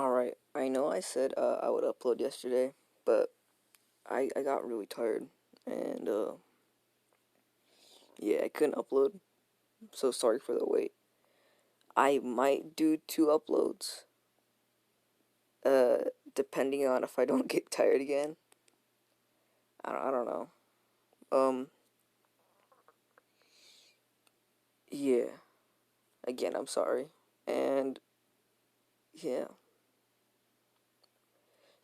Alright, I know I said I would upload yesterday, but I got really tired, and yeah, I couldn't upload, so sorry for the wait. I might do 2 uploads, uh, depending on if I don't get tired again. I don't know. Um, yeah, again, I'm sorry. And yeah,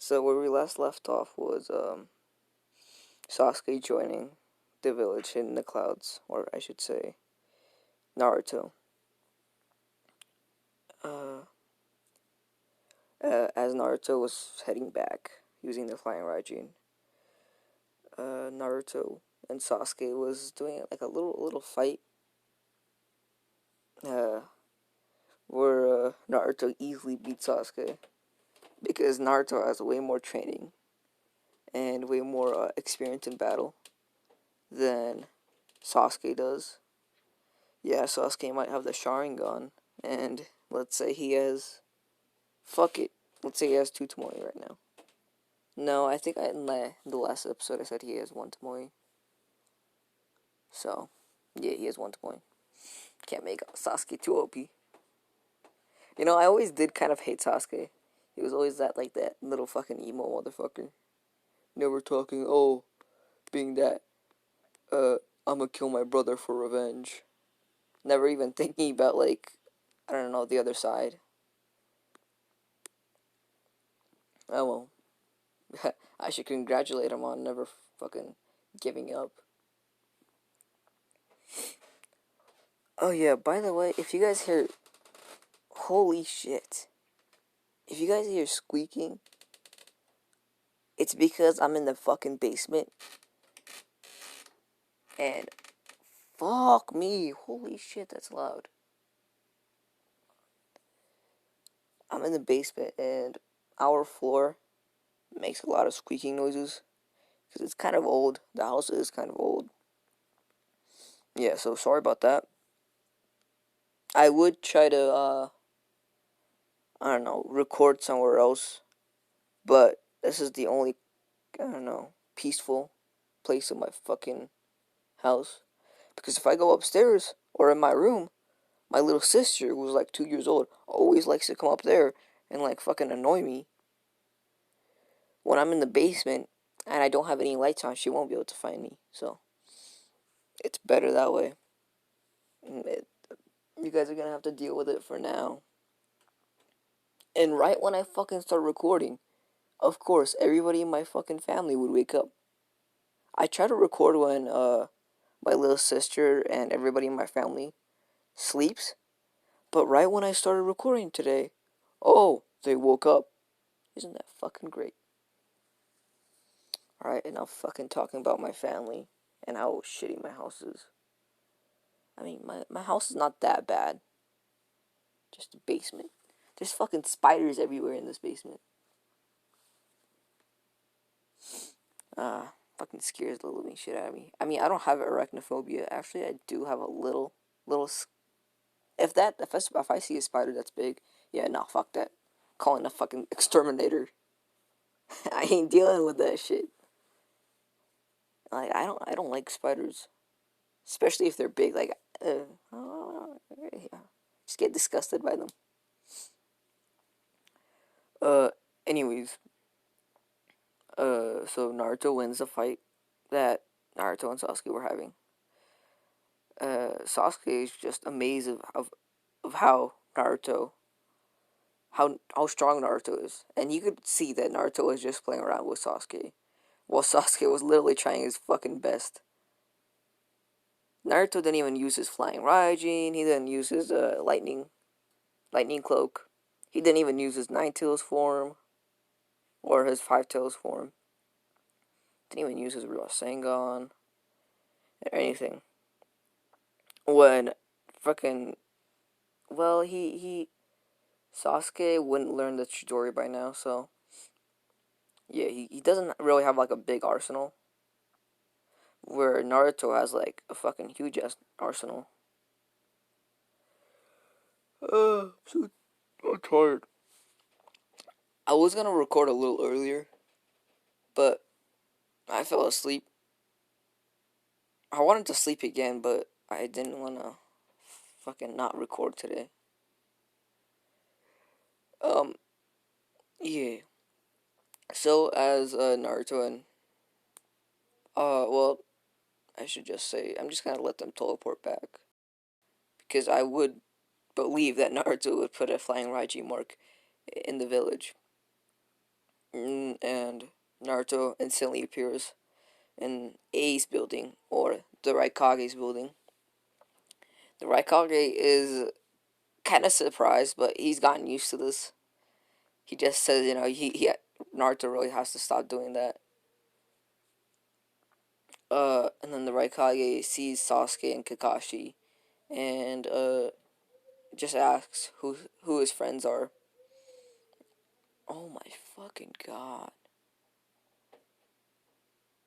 so where we last left off was, Sasuke joining the village in the clouds, or I should say, Naruto. Uh, as Naruto was heading back using the flying Raijin, Naruto and Sasuke was doing like a little fight, uh, where Naruto easily beat Sasuke because Naruto has way more training and way more experience in battle than Sasuke does. Yeah, Sasuke might have the Sharingan, and let's say he has, fuck it, let's say he has 2 Tomoe right now. No, I think in the last episode I said he has 1 Tomoe. So, yeah, he has 1 Tomoe. Can't make Sasuke too OP. You know, I always did kind of hate Sasuke. He was always that little fucking emo motherfucker. Never talking, oh, being that, uh, I'ma kill my brother for revenge. Never even thinking about, like, I don't know, the other side. Oh well. I should congratulate him on never fucking giving up. Oh yeah, by the way, if you guys hear, holy shit. If you guys hear squeaking, it's because I'm in the fucking basement. And fuck me, holy shit, that's loud. I'm in the basement and our floor makes a lot of squeaking noises because it's kind of old. The house is kind of old. Yeah, so sorry about that. I would try to, I don't know, record somewhere else, but this is the only, I don't know, peaceful place in my fucking house. Because if I go upstairs or in my room, my little sister, who's like 2 years old, always likes to come up there and like fucking annoy me. When I'm in the basement and I don't have any lights on, she won't be able to find me. So it's better that way. You guys are gonna have to deal with it for now. And right when I fucking start recording, of course, everybody in my fucking family would wake up. I try to record when my little sister and everybody in my family sleeps, but right when I started recording today, oh, they woke up. Isn't that fucking great? Alright, and I'm fucking talking about my family and how shitty my house is. I mean, my house is not that bad. Just a basement. There's fucking spiders everywhere in this basement. Fucking scares the living shit out of me. I mean, I don't have arachnophobia. Actually, I do have a little. If I see a spider that's big, yeah, no, fuck that. Calling a fucking exterminator. I ain't dealing with that shit. Like, I don't like spiders, especially if they're big. Like, yeah, just get disgusted by them. Uh, anyways, so Naruto wins the fight that Naruto and Sasuke were having. Sasuke is just amazed of how Naruto, how strong Naruto is, and you could see that Naruto was just playing around with Sasuke, while Sasuke was literally trying his fucking best. Naruto didn't even use his flying Raijin. He didn't use his lightning cloak. He didn't even use his Nine Tails form or his Five Tails form. Didn't even use his Rasengan or anything. When fucking, well, he Sasuke wouldn't learn the Chidori by now, so yeah, he doesn't really have like a big arsenal. Where Naruto has like a fucking huge ass arsenal. I'm so tired. I was gonna record a little earlier, but I fell asleep. I wanted to sleep again, but I didn't wanna fucking not record today. Um, yeah. So as Naruto and well, I should just say I'm just gonna let them teleport back because I would believe that Naruto would put a flying Raiji mark in the village, and Naruto instantly appears in A's building or the Raikage's building. The Raikage is kind of surprised, but he's gotten used to this. He just says, he Naruto really has to stop doing that. And then the Raikage sees Sasuke and Kakashi, and just asks who his friends are. Oh my fucking god!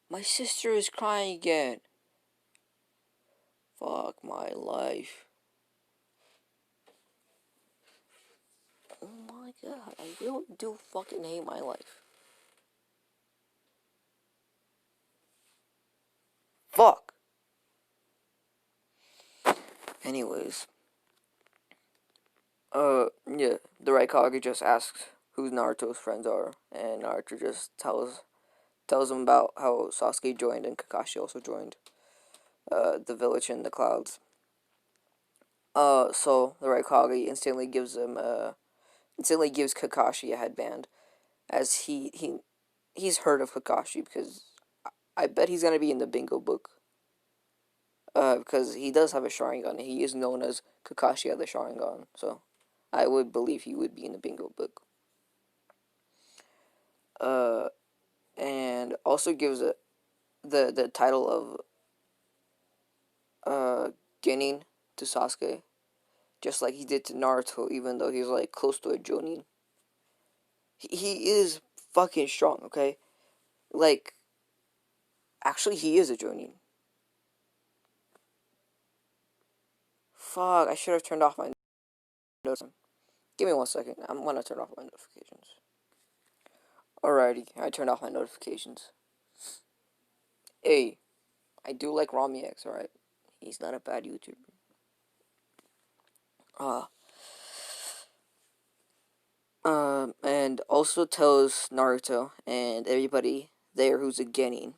My sister is crying again. Fuck my life. Oh my god! I really do fucking hate my life. Fuck. Anyways, yeah, the Raikage just asks who Naruto's friends are, and Naruto just tells him about how Sasuke joined and Kakashi also joined the village in the clouds. So the Raikage instantly gives Kakashi a headband, as he's heard of Kakashi because I bet he's gonna be in the bingo book. Because he does have a Sharingan. He is known as Kakashi of the Sharingan, so I would believe he would be in the bingo book. Uh, and also gives the title of Genin to Sasuke, just like he did to Naruto, even though he's like close to a Jonin. He is fucking strong, okay? Like, actually, he is a Jonin. Fuck, I should have turned off my notifications. Give me 1 second. I'm gonna turn off my notifications. Alrighty, I turned off my notifications. Hey, I do like Rami X, alright? He's not a bad YouTuber. Uh, and also tells Naruto and everybody there who's a Genin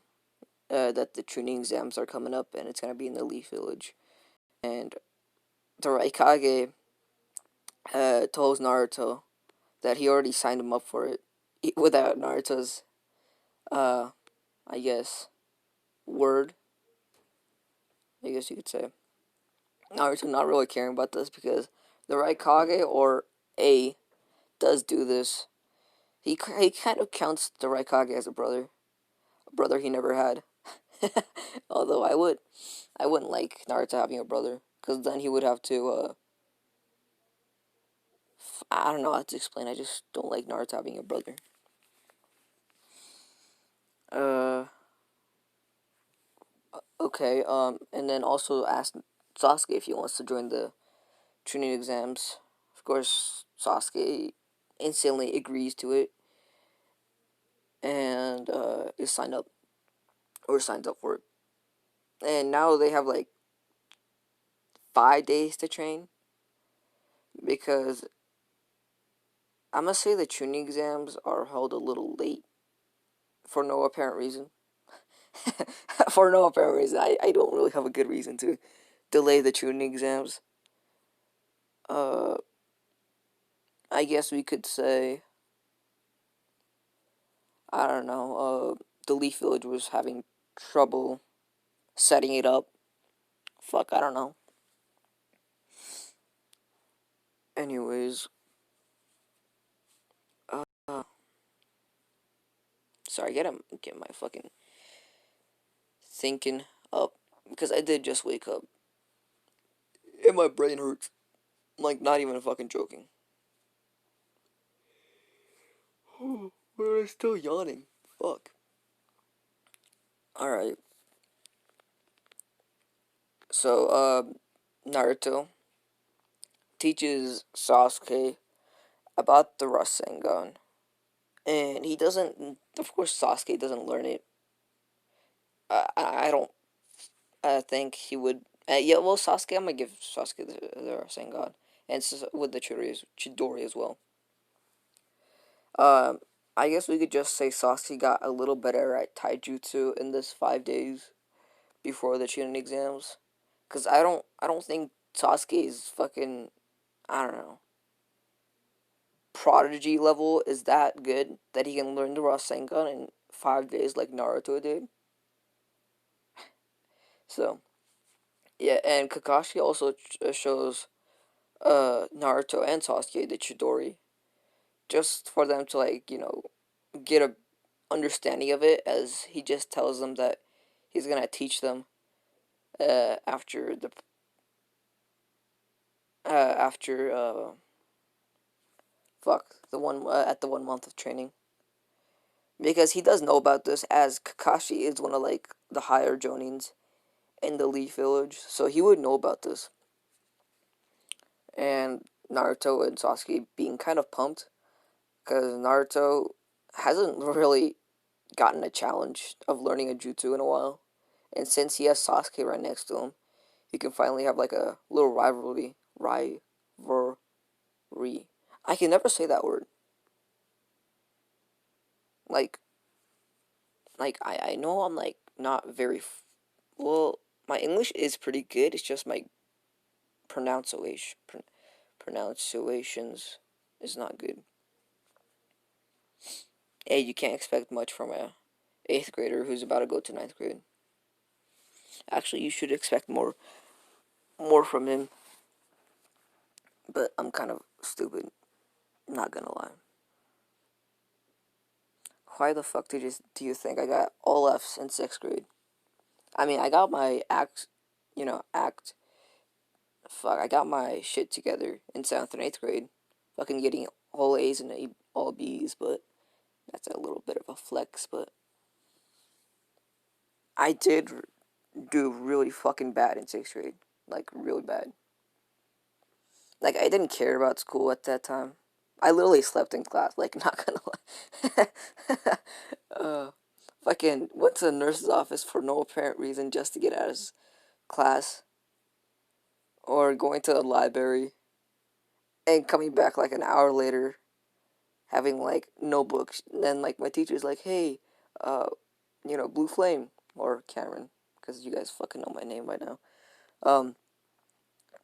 that the Chunin exams are coming up and it's gonna be in the Leaf Village. And the Raikage tells Naruto that he already signed him up for it without Naruto's, uh, I guess, word, I guess you could say. Naruto not really caring about this because the Raikage, or A, does do this. He kind of counts the Raikage as a brother he never had. Although I wouldn't like Naruto having a brother, because then he would have to, I don't know how to explain, I just don't like Naruto having a brother. Uh, okay, and then also asked Sasuke if he wants to join the Chunin exams. Of course, Sasuke instantly agrees to it, and, is signed up, or signs up for it. And now they have, like, 5 days to train, because I'm gonna say the Chunin exams are held a little late for no apparent reason. For no apparent reason. I don't really have a good reason to delay the Chunin exams. Uh, I guess we could say, I don't know, the Leaf Village was having trouble setting it up. Fuck, I don't know. Anyways, uh, sorry, get my fucking thinking up, because I did just wake up and my brain hurts. Like, not even fucking joking. But I'm still yawning. Fuck. Alright. So, Naruto teaches Sasuke about the Rasengan. and he doesn't. Of course, Sasuke doesn't learn it. I don't think he would. Yeah, well, Sasuke, I'm gonna give Sasuke the Rasengan, and with the Chidori as well. Um, I guess we could just say Sasuke got a little better at taijutsu in this 5 days before the Chunin exams, cause I don't think Sasuke is fucking, I don't know, prodigy level is that good that he can learn the Rasengan in 5 days like Naruto did. So yeah, and Kakashi also shows Naruto and Sasuke the Chidori just for them to like get a understanding of it, as he just tells them that he's gonna teach them after after the one at the 1 month of training, because he does know about this, as Kakashi is one of like the higher Jonins in the Leaf Village, so he would know about this. And Naruto and Sasuke being kind of pumped because Naruto hasn't really gotten a challenge of learning a jutsu in a while, and since he has Sasuke right next to him, he can finally have like a little rivalry. I can never say that word. Like, I know I'm like not very well. My English is pretty good. It's just my pronunciation pronunciations is not good. Hey, you can't expect much from a eighth grader who's about to go to ninth grade. Actually, you should expect more from him. But I'm kind of stupid. Not gonna lie. Why the fuck do you think I got all F's in sixth grade? I mean, I got my act. Fuck, I got my shit together in seventh and eighth grade. Fucking getting all A's and all B's, but that's a little bit of a flex. But I did do really fucking bad in sixth grade, like really bad. Like I didn't care about school at that time. I literally slept in class. Like not gonna lie. Fucking went to the nurse's office for no apparent reason just to get out of class, or going to the library and coming back like an hour later having like no books. And then like my teacher's like, "Hey, uh, Blue Flame or Cameron, because you guys fucking know my name by now. Um,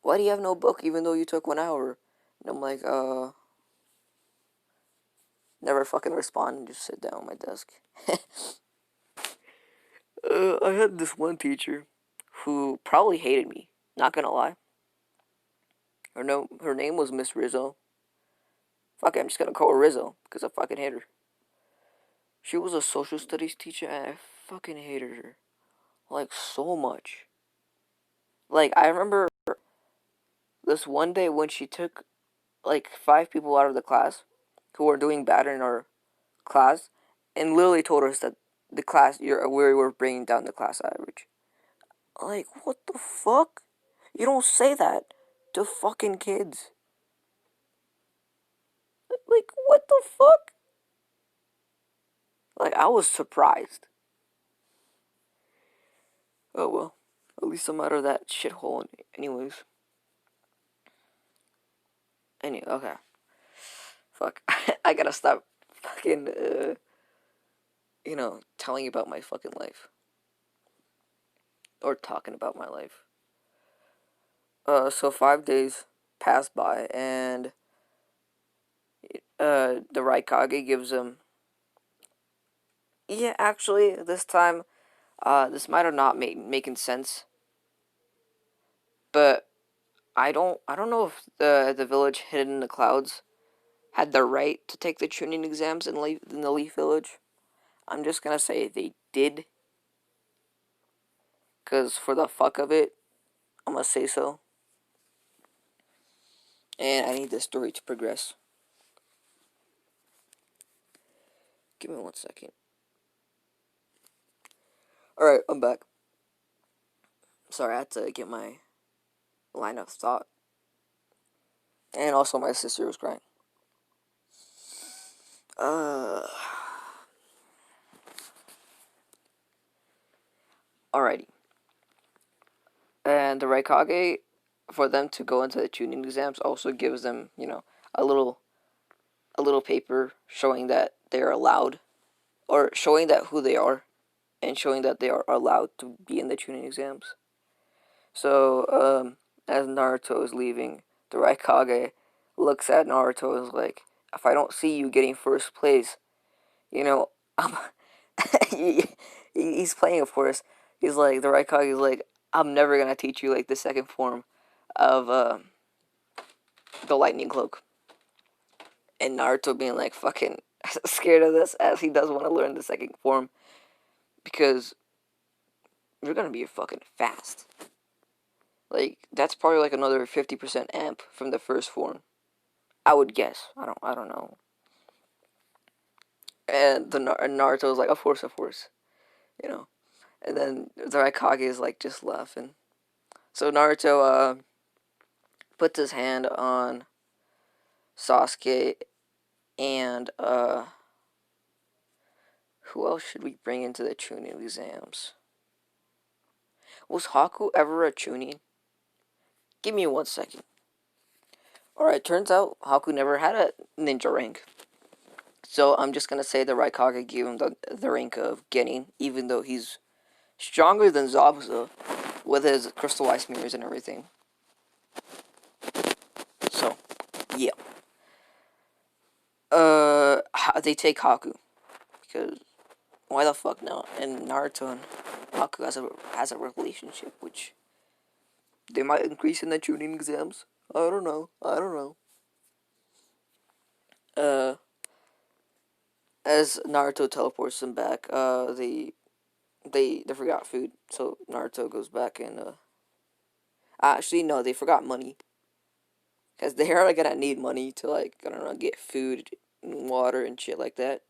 why do you have no book even though you took 1 hour?" And I'm like, never fucking respond and just sit down at my desk. I had this one teacher who probably hated me. Not gonna lie. Her name was Miss Rizzo. Fuck it, I'm just gonna call her Rizzo because I fucking hate her. She was a social studies teacher and I fucking hated her. Like so much. Like I remember this one day when she took like 5 people out of the class who were doing bad in our class and literally told us that the class we were bringing down the class average. Like what the fuck? You don't say that to fucking kids. Like what the fuck? Like I was surprised. Oh well, at least I'm out of that shithole. Anyways, okay. Fuck, I gotta stop fucking telling you about my fucking life or talking about my life. So 5 days pass by and the Raikage gives him. Yeah, actually, this time, this might have not making sense, but I don't know if the village hidden in the clouds had the right to take the tuning exams in the Leaf Village. I'm just gonna say they did, cause for the fuck of it, I'm gonna say so. And I need this story to progress. Give me 1 second. Alright, I'm back. Sorry, I had to get my line of thought. And also, my sister was crying. Uh, Alrighty. And the Raikage, for them to go into the tuning exams, also gives them, a little a little paper showing that they're allowed, or showing that who they are, and showing that they are allowed to be in the tuning exams. So, as Naruto is leaving, the Raikage looks at Naruto and is like, "If I don't see you getting first place, you know, I'm." He's playing, of course. He's like, the Raikage is like, "I'm never gonna teach you like the second form of the Lightning Cloak." And Naruto being like fucking scared of this, as he does want to learn the second form, because you're gonna be fucking fast. Like, that's probably like another 50% amp from the first form, I would guess. I don't know. And Naruto's like, of course, you know. And then the Raikage is like just laughing. So Naruto puts his hand on Sasuke, and who else should we bring into the Chunin exams? Was Haku ever a Chunin? Give me 1 second. Alright, turns out Haku never had a ninja rank. So I'm just gonna say the Raikage gave him the rank of Genin, even though he's stronger than Zabuza with his crystal ice mirrors and everything. So, yeah. They take Haku, because why the fuck not? And Naruto and Haku has a relationship, which they might increase in the tuning exams. I don't know. Uh, as Naruto teleports them back, they forgot food, so Naruto goes back and actually no, they forgot money, because they are gonna need money to, like, I don't know, get food and water and shit like that.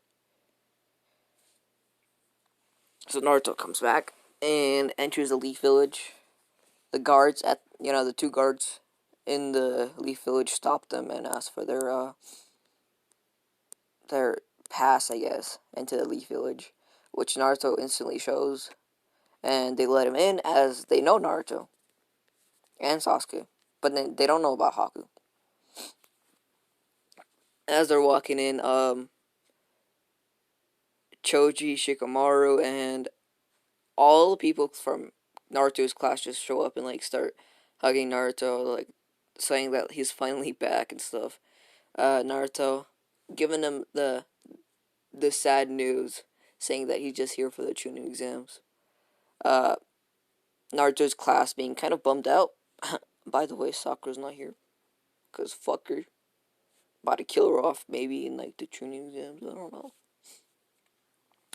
So Naruto comes back and enters the Leaf Village. The guards the two guards in the Leaf Village stop them and ask for their pass, I guess, into the Leaf Village, which Naruto instantly shows, and they let him in as they know Naruto and Sasuke, but they don't know about Haku. As they're walking in, Choji, Shikamaru, and all the people from Naruto's class just show up and like start hugging Naruto, like saying that he's finally back and stuff. Naruto giving them the sad news, saying that he's just here for the Chunin exams. Uh, Naruto's class being kind of bummed out. By the way, Sakura's not here, cause fuck her. About to kill her off, maybe in like the Chunin exams. I don't know.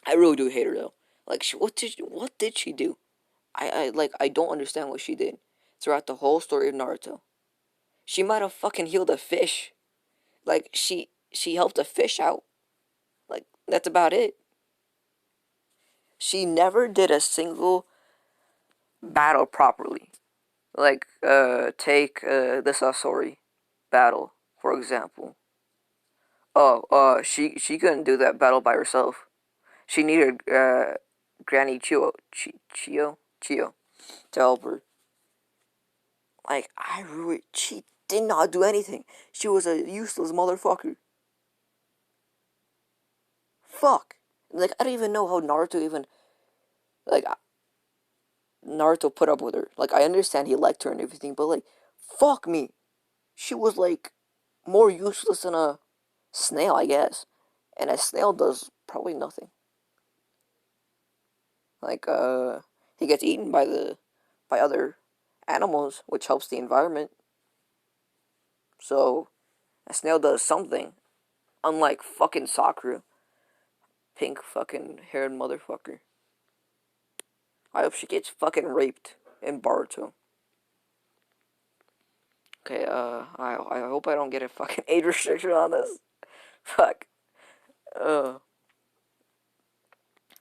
I really do hate her though. Like, what did she do? I don't understand what she did throughout the whole story of Naruto. She might have fucking healed a fish. Like, she helped a fish out. Like, that's about it. She never did a single battle properly. Like, take the Sasori battle, for example. Oh, she couldn't do that battle by herself. She needed Granny Chio to help her. Like, she did not do anything. She was a useless motherfucker. Fuck. Like, I don't even know how Naruto even, like, Naruto put up with her. Like, I understand he liked her and everything, but, like, fuck me. She was, like, more useless than a snail, I guess. And a snail does probably nothing. Like, he gets eaten by other animals, which helps the environment. So, a snail does something. Unlike fucking Sakura. Pink fucking haired motherfucker. I hope she gets fucking raped in Boruto. Okay, I hope I don't get a fucking age restriction on this. Fuck. Uh,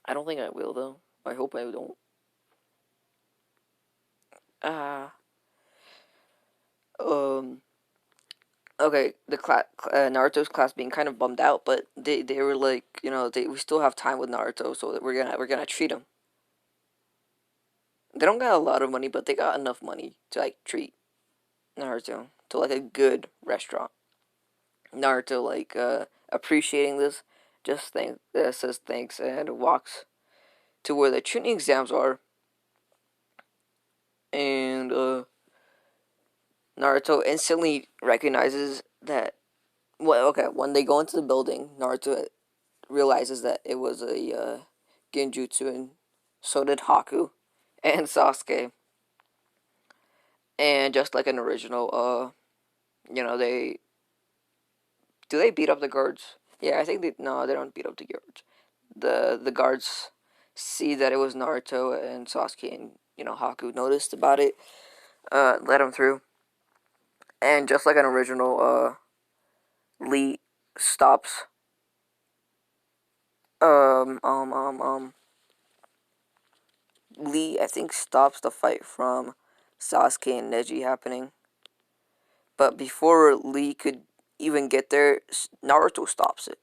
I don't think I will, though. I hope I don't. Uh, um, Okay, the Naruto's class being kind of bummed out, but they were like, we still have time with Naruto, so that we're gonna treat him. They don't got a lot of money, but they got enough money to like treat Naruto to like a good restaurant. Naruto like appreciating this, just says thanks and walks to where the tuning exams are, and Naruto instantly recognizes that. Well, okay, when they go into the building, Naruto realizes that it was a genjutsu, and so did Haku and Sasuke. And just like an original, they they beat up the guards? Yeah, I think they no, they don't beat up the guards. The guards see that it was Naruto and Sasuke, and Haku noticed about it, let him through, and just like an original, Lee stops. Um um um um Lee, I think, stops the fight from Sasuke and Neji happening. But before Lee could even get there, Naruto stops it.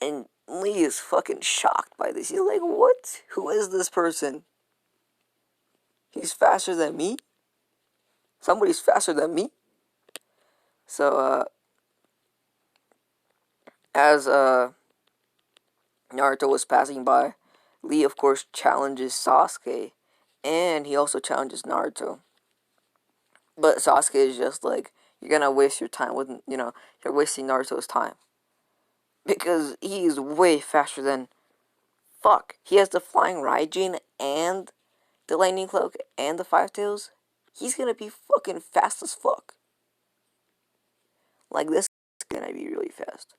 And Lee is fucking shocked by this. He's like, what? Who is this person? He's faster than me? Somebody's faster than me? So, as Naruto was passing by, Lee, of course, challenges Sasuke. And he also challenges Naruto. But Sasuke is just like, you're gonna waste your time with, you're wasting Naruto's time. Because he is way faster than. Fuck. He has the flying Raijin and the lightning cloak and the five tails. He's gonna be fucking fast as fuck. Like, this is gonna be really fast.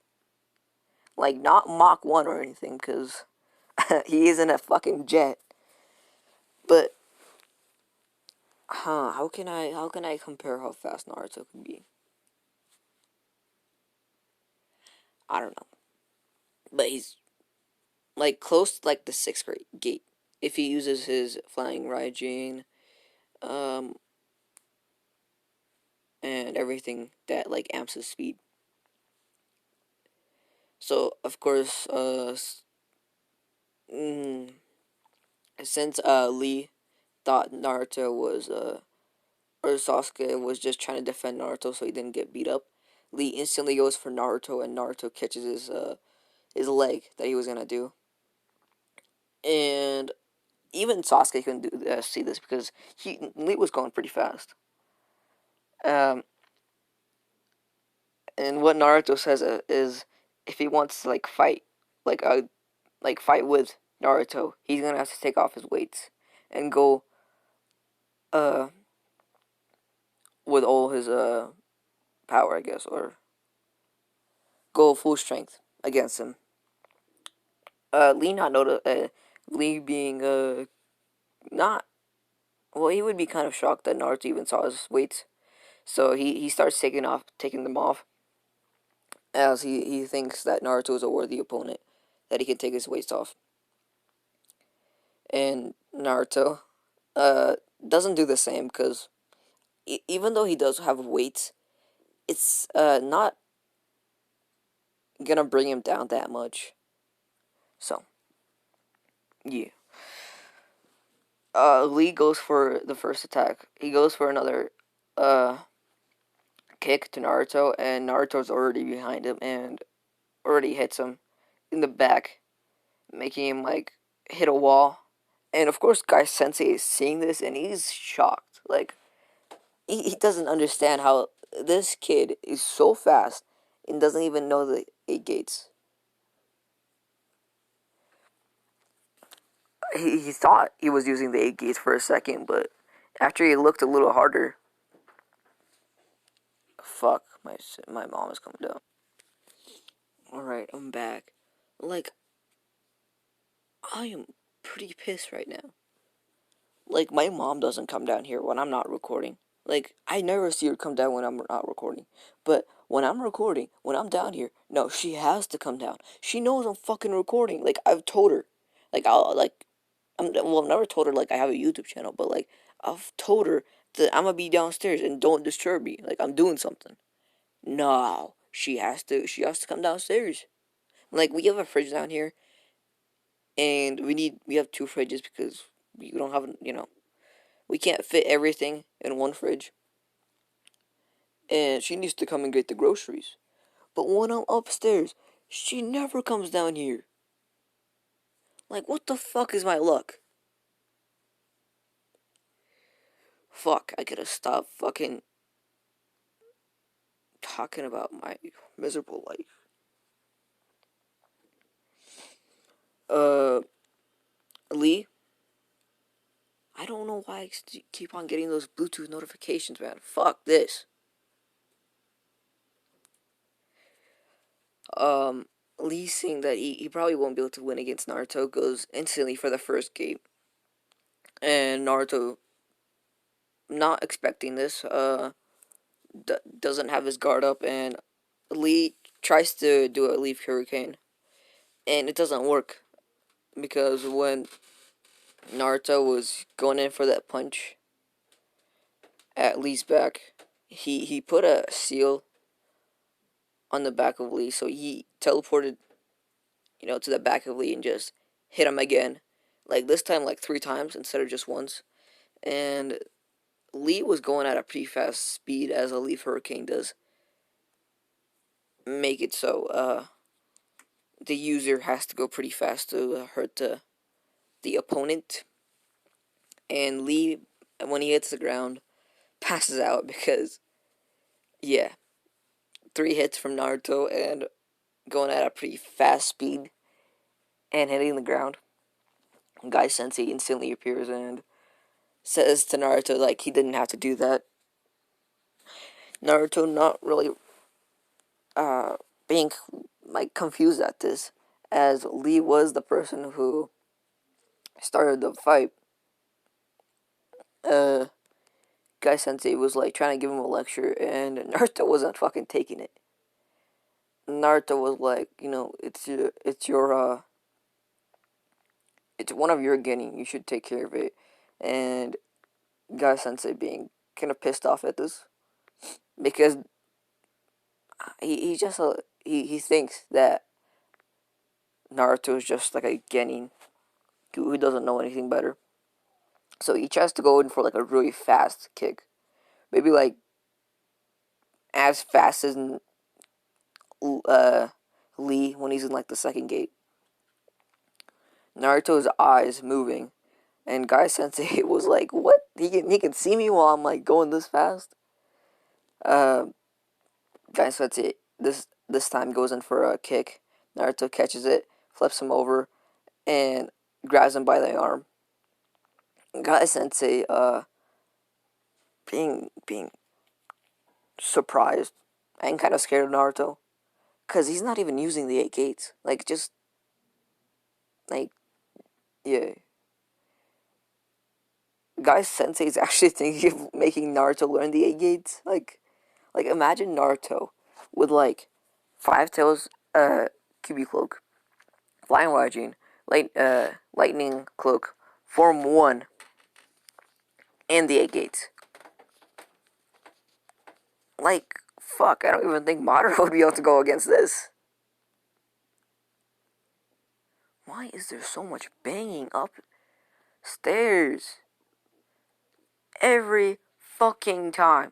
Like, not Mach 1 or anything, because he isn't a fucking jet. But, how can I compare how fast Naruto can be? I don't know. But he's, like, close to, like, the 6th grade gate. If he uses his flying Raijin, um, and everything that, like, amps his speed. So, of course, mm, since Lee thought Naruto was or Sasuke was just trying to defend Naruto so he didn't get beat up, Lee instantly goes for Naruto, and Naruto catches his leg that he was gonna do. And even Sasuke couldn't see this because Lee was going pretty fast. Um, and what Naruto says is, if he wants to like fight with Naruto, he's gonna have to take off his weights and go uh with all his power, I guess, or go full strength against him. Lee not notice Lee being not well, he would be kind of shocked that Naruto even saw his weights. So he starts taking them off, as he thinks that Naruto is a worthy opponent, that he can take his weights off. And Naruto uh doesn't do the same, because even though he does have weights, it's not gonna bring him down that much. So yeah. Lee goes for the first attack. He goes for another uh kick to Naruto, and Naruto's already behind him and already hits him in the back, making him like hit a wall. And of course, Guy Sensei is seeing this, and he's shocked. Like, he doesn't understand how this kid is so fast and doesn't even know the eight gates. He thought he was using the eight gates for a second, but after he looked a little harder, fuck, my mom is coming down. All right, I'm back. Like, I am pretty pissed right now. Like, my mom doesn't come down here when I'm not recording. Like, I never see her come down when I'm not recording. But when I'm recording, when I'm down here, no, she has to come down. She knows I'm fucking recording. Like, I've told her. Like, I've never told her, like, I have a YouTube channel, but, like, I've told her that I'm gonna be downstairs and don't disturb me. Like, I'm doing something. No, she has to come downstairs. Like, we have a fridge down here, and we have two fridges because we don't have, we can't fit everything in one fridge. And she needs to come and get the groceries. But when I'm upstairs, she never comes down here. Like, what the fuck is my luck? Fuck, I gotta stop fucking talking about my miserable life. Uh, Lee, I don't know why I keep on getting those Bluetooth notifications, man. Fuck this. Um, Lee saying that he probably won't be able to win against Naruto goes instantly for the first game. And Naruto, not expecting this, doesn't have his guard up, and Lee tries to do a leaf hurricane, and it doesn't work because when Naruto was going in for that punch at Lee's back, he put a seal on the back of Lee, so he teleported, to the back of Lee and just hit him again, like this time like 3 times instead of just once, and Lee was going at a pretty fast speed as a leaf hurricane does make it so the user has to go pretty fast to hurt the opponent. And Lee, when he hits the ground, passes out because, yeah, 3 hits from Naruto and going at a pretty fast speed and hitting the ground. Guy Sensei instantly appears and says to Naruto, like, he didn't have to do that. Naruto not really being, like, confused at this, as Lee was the person who started the fight. Uh, Guy Sensei was, like, trying to give him a lecture, and Naruto wasn't fucking taking it. Naruto was like, it's one of your getting. You should take care of it. And Guy Sensei being kind of pissed off at this because he just he thinks that Naruto is just like a genin who doesn't know anything better. So he tries to go in for like a really fast kick, maybe like as fast as uh, Lee when he's in like the second gate. Naruto's eyes moving, and Guy Sensei was like, "What? He can see me while I'm like going this fast." Uh, Guy Sensei this time goes in for a kick. Naruto catches it, flips him over, and grabs him by the arm. Guy Sensei, being surprised and kind of scared of Naruto, cause he's not even using the 8 gates. Like, just like, yeah. Guy Sensei is actually thinking of making Naruto learn the 8 gates. Like imagine Naruto with like 5 tails, QB cloak, flying Waijin, lightning cloak, form 1, and the 8 gates. Like, fuck, I don't even think Madara would be able to go against this. Why is there so much banging up stairs? Every fucking time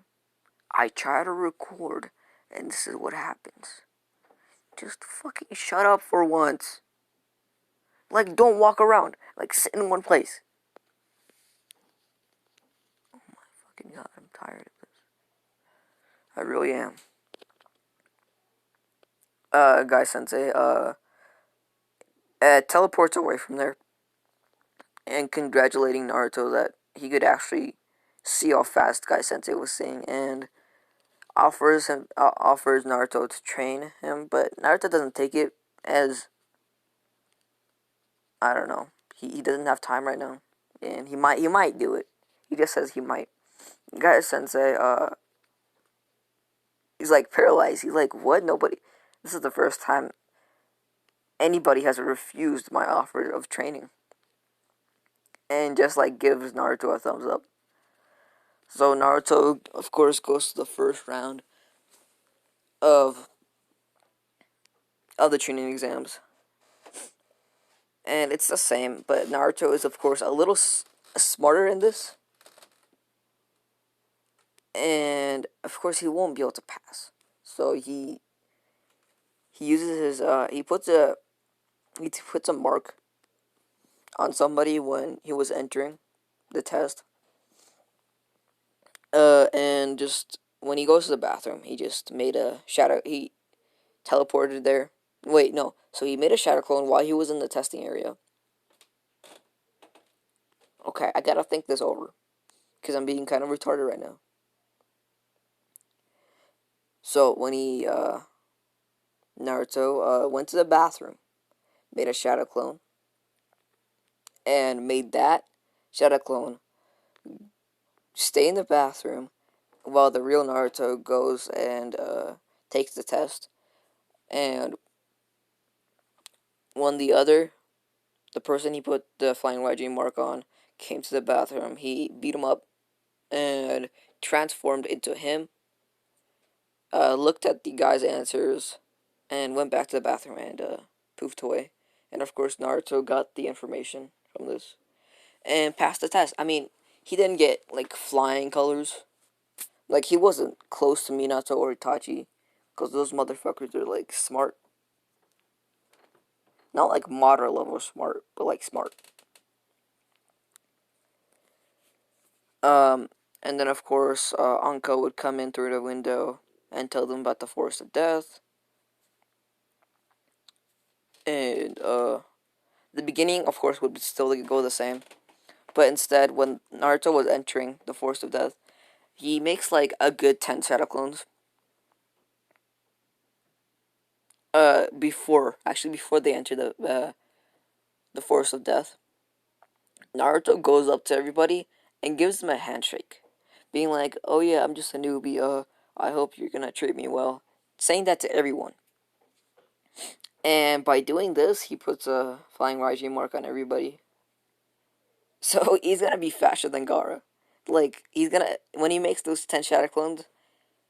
I try to record, and this is what happens. Just fucking shut up for once. Like, don't walk around. Like, sit in one place. Oh my fucking god, I'm tired of this. I really am. Guy Sensei, teleports away from there and congratulating Naruto that he could actually see how fast Guy Sensei was seeing, and offers Naruto to train him, but Naruto doesn't take it, as I don't know, he doesn't have time right now, and he might do it. He just says he might. Guy Sensei, he's like paralyzed. He's like, what? Nobody. This is the first time anybody has refused my offer of training, and just like gives Naruto a thumbs up. So Naruto, of course, goes to the first round of the training exams, and it's the same. But Naruto is, of course, a little smarter in this, and of course, he won't be able to pass. So he uses his he puts a mark on somebody when he was entering the test. And just when he goes to the bathroom, he just made a shadow. He teleported there. Wait, no. So he made a shadow clone while he was in the testing area. Okay, I gotta think this over because I'm being kind of retarded right now. So when Naruto went to the bathroom, made a shadow clone, and made that shadow clone stay in the bathroom while the real Naruto goes and takes the test. And when the person he put the flying YG mark on, came to the bathroom, he beat him up and transformed into him, looked at the guy's answers, and went back to the bathroom and poofed away. And of course, Naruto got the information from this and passed the test. I mean, he didn't get like flying colors. Like, he wasn't close to Minato or Itachi, because those motherfuckers are like smart. Not like moderate level smart, but like smart. Um, and then of course, Anko would come in through the window and tell them about the force of death. And the beginning, of course, would still go the same. But instead, when Naruto was entering the force of death, he makes like a good 10 shadow clones. Before they enter the force of death, Naruto goes up to everybody and gives them a handshake, being like, "Oh yeah, I'm just a newbie. I hope you're gonna treat me well." Saying that to everyone. And by doing this, he puts a flying Raiji mark on everybody. So he's gonna be faster than Gaara. Like, he's gonna, when he makes those 10 shadow clones,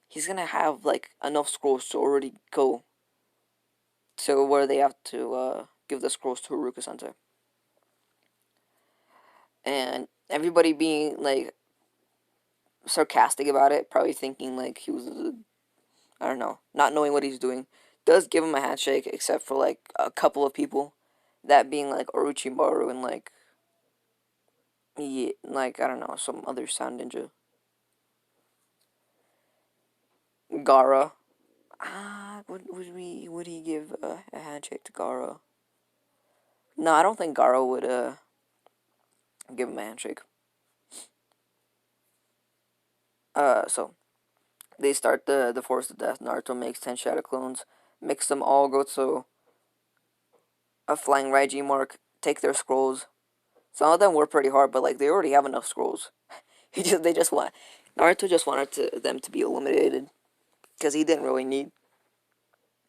he's gonna have like enough scrolls to already go to where they have to give the scrolls to Haruka Sensei. And everybody being like sarcastic about it, probably thinking like he was, I don't know, not knowing what he's doing, does give him a handshake, except for like a couple of people, that being like Orochimaru and like, yeah, like, I don't know, some other sound ninja. Gaara. Would he give a handshake to Gaara? No, I don't think Gaara would give him a handshake. So they start the Force of Death. Naruto makes 10 shadow clones, makes them all go to a flying Raiji mark, take their scrolls. Some of them were pretty hard, but like, they already have enough scrolls. They just want, Naruto just wanted them to be eliminated because he didn't really need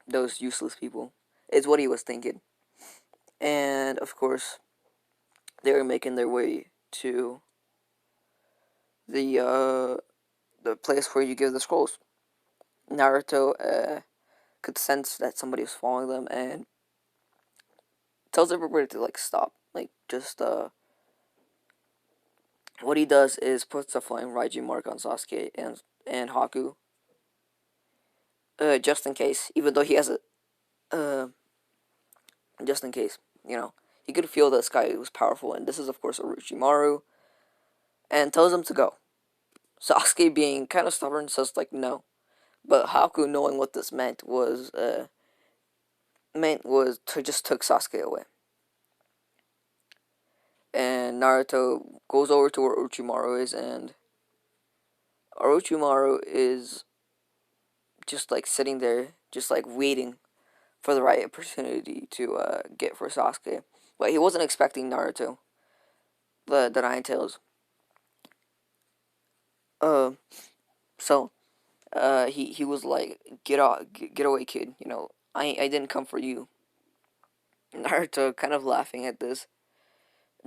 those useless people. Is what he was thinking. And of course, they were making their way to the place where you give the scrolls. Naruto could sense that somebody was following them and tells everybody to like stop. Like, just what he does is puts a flying Raiji mark on Sasuke and Haku, just in case. Even though he has a just in case, you know, he could feel that this guy was powerful, and this is of course Orochimaru, and tells him to go. Sasuke, being kind of stubborn, says like no, but Haku, knowing what this meant was to just took Sasuke away. And Naruto goes over to where Orochimaru is, and Orochimaru is just like sitting there, just like waiting for the right opportunity to get for Sasuke. But he wasn't expecting Naruto, the Nine Tails. Uh, so he was like, get out, get away, kid. You know, I didn't come for you. Naruto kind of laughing at this.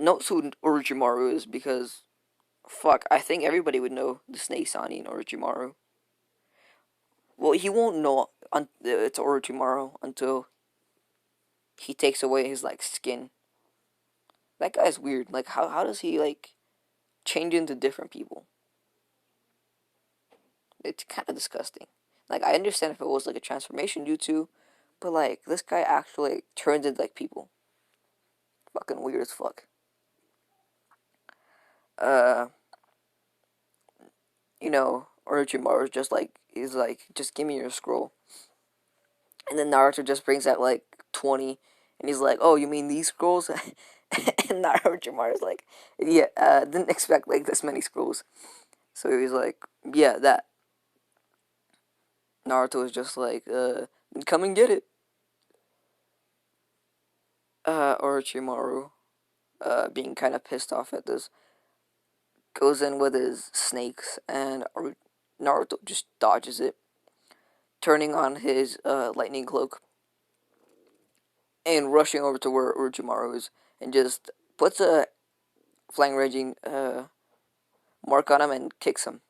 Notes who Orochimaru is, because fuck, I think everybody would know the Snake Sani and Orochimaru. Well, he won't know it's Orochimaru until he takes away his like skin. That guy's weird. Like how does he like change into different people? It's kind of disgusting. Like I understand if it was like a transformation due to, but like this guy actually like, turns into like people. Fucking weird as fuck. Uh, Orochimaru's just like he's like, just give me your scroll, and then Naruto just brings out like 20, and he's like, oh, you mean these scrolls? And Orochimaru's like, yeah, didn't expect like this many scrolls. So he's like, yeah, that. Naruto is just like, come and get it. Orochimaru, being kind of pissed off at this, goes in with his snakes, and Naruto just dodges it, turning on his lightning cloak and rushing over to where Orochimaru is, and just puts a flying raging mark on him and kicks him.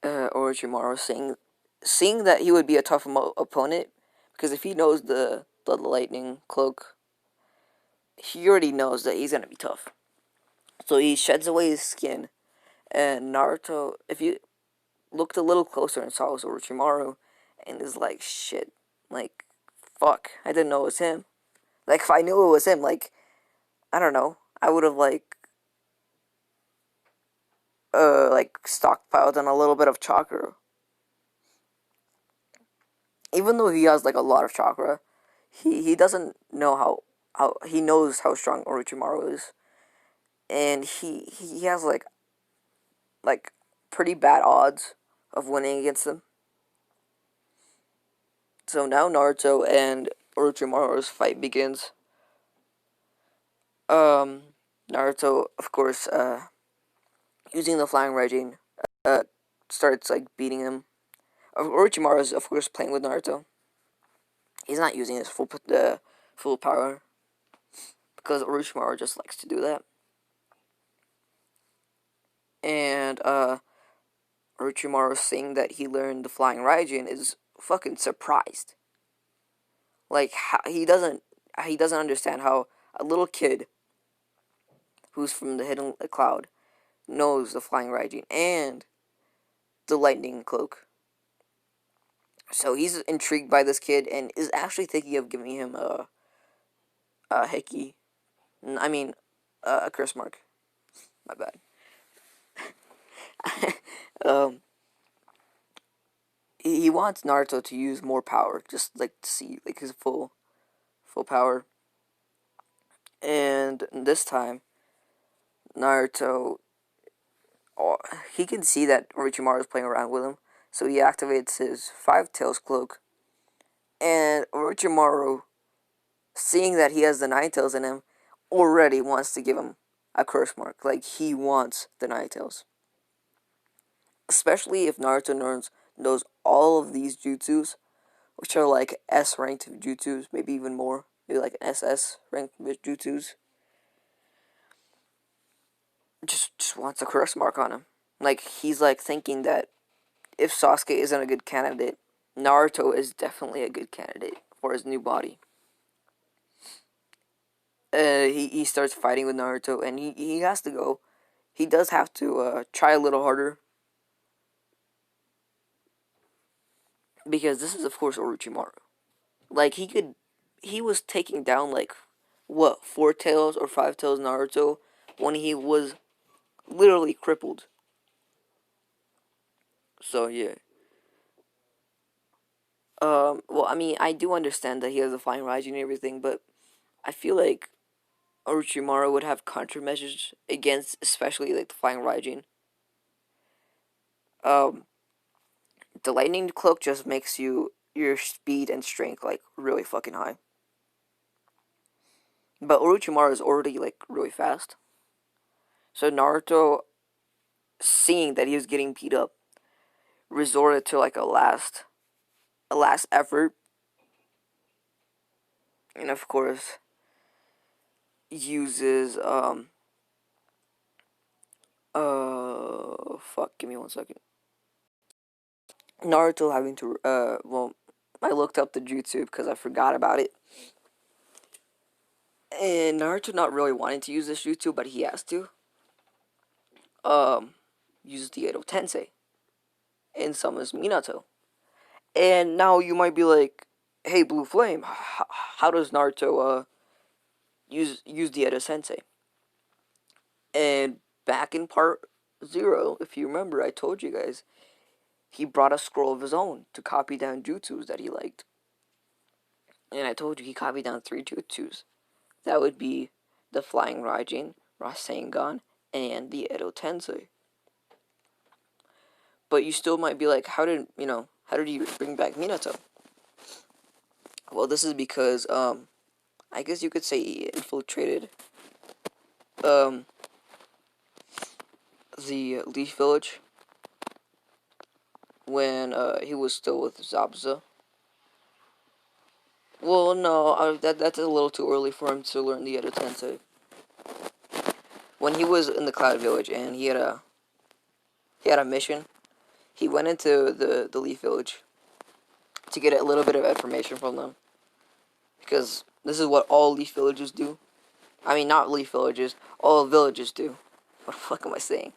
Orochimaru seeing that he would be a tough opponent, because if he knows the lightning cloak, he already knows that he's gonna be tough. So he sheds away his skin, and Naruto, if you looked a little closer and saw it was Orochimaru, and is like, shit, like, fuck, I didn't know it was him. Like, if I knew it was him, like, I don't know, I would have, like, stockpiled on a little bit of chakra. Even though he has, like, a lot of chakra, he doesn't know he knows how strong Orochimaru is. And he has, like, pretty bad odds of winning against him. So now Naruto and Orochimaru's fight begins. Um, Naruto, of course, using the flying regime, uh, starts like beating him. Orochimaru is, of course, playing with Naruto. He's not using his full power because Orochimaru just likes to do that. And Orochimaru, seeing that he learned the flying Raijin, is fucking surprised. Like he doesn't understand how a little kid who's from the hidden cloud knows the flying Raijin and the lightning cloak. So he's intrigued by this kid and is actually thinking of giving him a hickey. I mean, a curse mark. My bad. um, he wants Naruto to use more power, just like to see like his full power. And this time, Naruto, oh, he can see that Orochimaru is playing around with him, so he activates his Five Tails cloak. And Orochimaru, seeing that he has the Nine Tails in him, already wants to give him a curse mark. Like he wants the Nine Tails, especially if Naruto knows all of these jutsus, which are like S ranked jutsus, maybe even more, maybe like an SS ranked jutsus. Just wants a curse mark on him. Like he's like thinking that if Sasuke isn't a good candidate, Naruto is definitely a good candidate for his new body. He starts fighting with Naruto, and he has to go. He does have to try a little harder, because this is of course Orochimaru. Like he was taking down like what, four tails or five tails Naruto when he was literally crippled. So yeah. Well, I mean, I do understand that he has a flying Raijin and everything, but I feel like Orochimaru would have countermeasures against, especially like the flying Raijin. Um, the lightning cloak just makes your speed and strength like really fucking high. But Orochimaru is already like really fast. So Naruto, seeing that he was getting beat up, resorted to like a last effort, and of course uses fuck, give me 1 second. Naruto having to, well, I looked up the jutsu because I forgot about it. And Naruto not really wanting to use this jutsu, but he has to, um, uses the Edo Tensei and summons Minato. And now you might be like, hey, Blue Flame, how does Naruto, use the Edo Tensei? And back in part 0, if you remember, I told you guys, he brought a scroll of his own to copy down jutsus that he liked. And I told you he copied down 3 jutsus. That would be the Flying Raijin, Rasengan, and the Edo Tensei. But you still might be like, how did he bring back Minato? Well, this is because, I guess you could say he infiltrated, um, the Leaf Village when, he was still with Zabza. Well, no, that's a little too early for him to learn the Edo Tensei. When he was in the Cloud Village and he had a mission, he went into the Leaf Village to get a little bit of information from them. Because this is what all Leaf Villages do. I mean, not Leaf Villages, all villages do. What the fuck am I saying?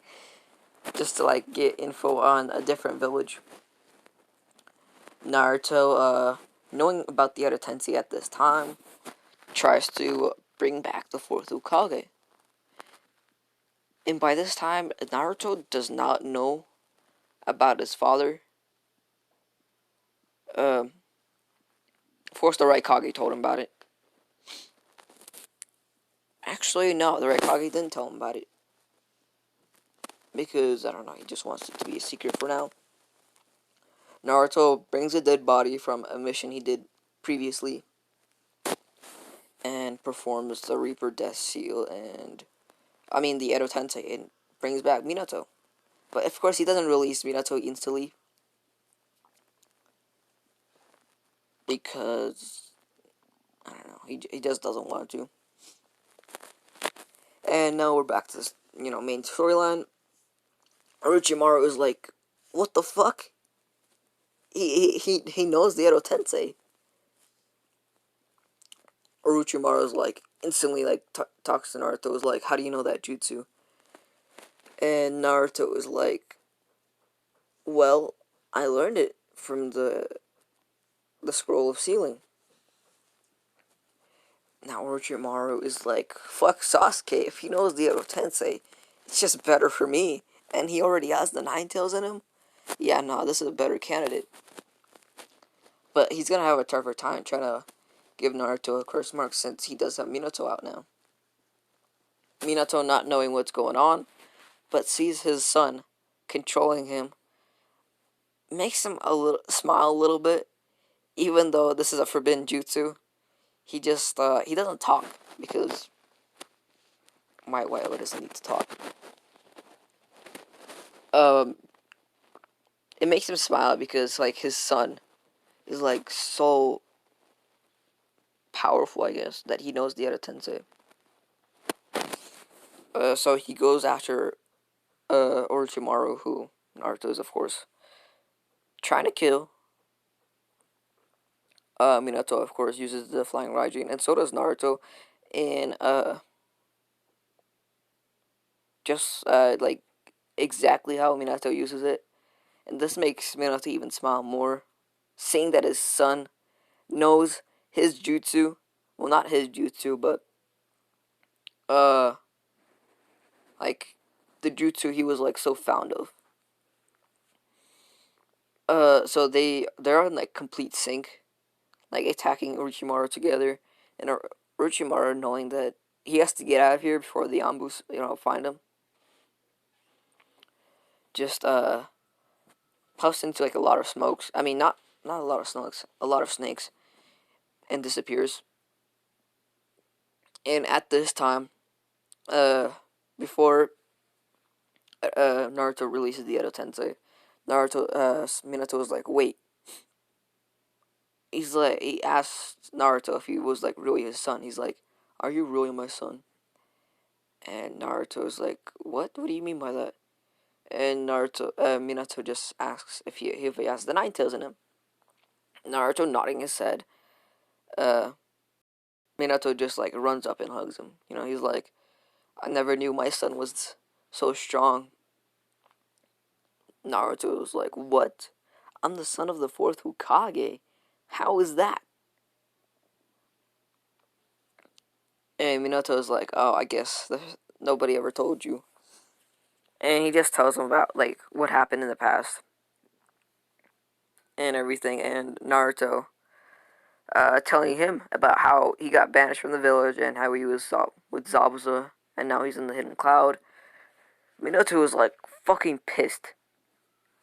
Just to, like, get info on a different village. Naruto, knowing about the Edo Tensei at this time, tries to bring back the 4th Hokage. And by this time, Naruto does not know about his father. Um, of course, the Raikage told him about it. Actually, no, the Raikage didn't tell him about it. Because, I don't know, he just wants it to be a secret for now. Naruto brings a dead body from a mission he did previously and performs the Reaper Death Seal the Edo Tensei, and brings back Minato. But of course he doesn't release Minato instantly because, I don't know, he just doesn't want to. And now we're back to this, main storyline. Orochimaru is like, what the fuck? He knows the Edo Tensei. Orochimaru is like, instantly, like, talks to Naruto, is like, how do you know that jutsu? And Naruto is like, well, I learned it from the scroll of sealing. Now Orochimaru is like, fuck Sasuke, if he knows the Edo Tensei, it's just better for me. And he already has the Nine Tails in him. Yeah, no, this is a better candidate. But he's gonna have a tougher time trying to give Naruto a curse mark since he does have Minato out now. Minato not knowing what's going on, but sees his son controlling him, makes him smile a little bit, even though this is a forbidden jutsu. He just, he doesn't talk, because why does he need to talk? Um, it makes him smile because, like, his son is, like, so powerful, I guess, that he knows the Edo Tensei. So he goes after, Orochimaru, who Naruto is, of course, trying to kill. Minato, of course, uses the Flying Raijin, and so does Naruto, and, just, like, exactly how Minato uses it. And this makes Minato even smile more, seeing that his son knows his jutsu. Well, not his jutsu, but, uh, like, the jutsu he was, like, so fond of. So they're in, like, complete sync, like, attacking Orochimaru together, and Orochimaru, knowing that he has to get out of here before the Ambus, find him, just, puffs into, like, a lot of smokes. I mean, not a lot of smokes, a lot of snakes, and disappears. And at this time, before, Naruto releases the Edo Tensei, Minato was like, wait. He asked Naruto if he was, like, really his son. He's like, are you really my son? And Naruto is like, what? What do you mean by that? And Minato just asks if he has the Nine Tails in him. Naruto nodding his head. Uh, Minato just like runs up and hugs him. He's like, I never knew my son was so strong. Naruto was like, what? I'm the son of the fourth Hokage. How is that? And Minato is like, oh, I guess nobody ever told you. And he just tells him about like what happened in the past and everything. And Naruto telling him about how he got banished from the village and how he was with Zabuza and now he's in the Hidden Cloud. Minato was like fucking pissed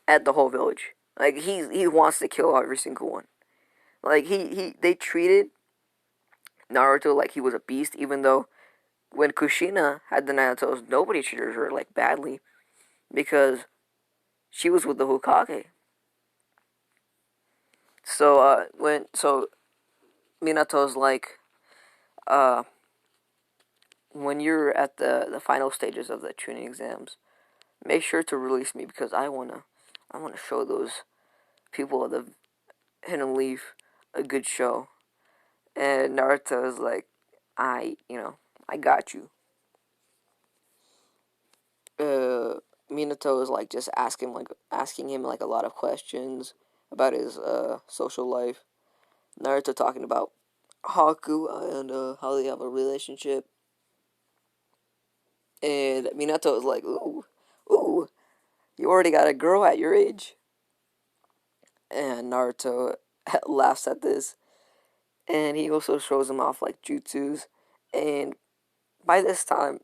at the whole village. Like he wants to kill every single one. Like they treated Naruto like he was a beast, even though when Kushina had the Naruto's, nobody treated her like badly because she was with the Hokage. So Minato's like, uh, when you're at the final stages of the tuning exams, make sure to release me because I wanna show those people of the Hidden Leaf a good show. And Naruto is like, I got you. Minato is like just asking him like a lot of questions about his social life. Naruto talking about Haku and how they have a relationship. And Minato is like, ooh, you already got a girl at your age. And Naruto laughs at this. And he also shows him off like jutsus. And by this time,